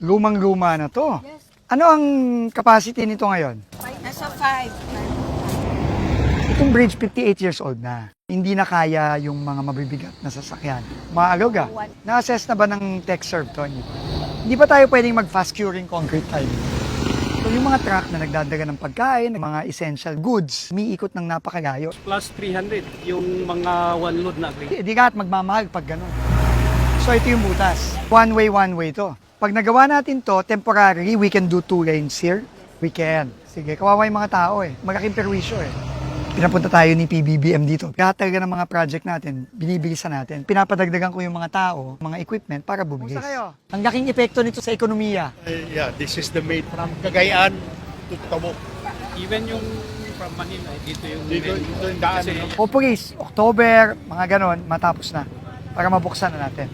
Lumang-luma na to. Yes. Ano ang capacity nito ngayon? Nasa 5. Itong bridge, 58 years old na. Hindi na kaya yung mga mabibigat na sasakyan. Maaga, na-assess na ba ng TechServe to? Hindi pa tayo pwedeng mag-fast curing concrete tayo. So yung mga truck na nagdadaga ng pagkain, mga essential goods, umiikot ng napakalayo. Plus 300 yung mga one load na agree. Hindi ka at magmamahal pag ganun. So ito yung butas. One way to. Pag nagawa natin to, temporarily, we can do 2 lanes here. We can. Sige, kawawa yung mga tao eh. Malaking perwisyo eh. Pinapunta tayo ni PBBM dito. Lahat talaga ng mga project natin, binibilisan natin. Pinapadagdagan ko yung mga tao, mga equipment para bumilis. Kumusta kayo? Ang laking epekto nito sa ekonomiya. Yeah, this is the made from Cagayan to Tamo. Even yung from Manila, dito yung Dito yung daan. Kasi Hopefully, October, mga ganon, matapos na. Para mabuksan na natin.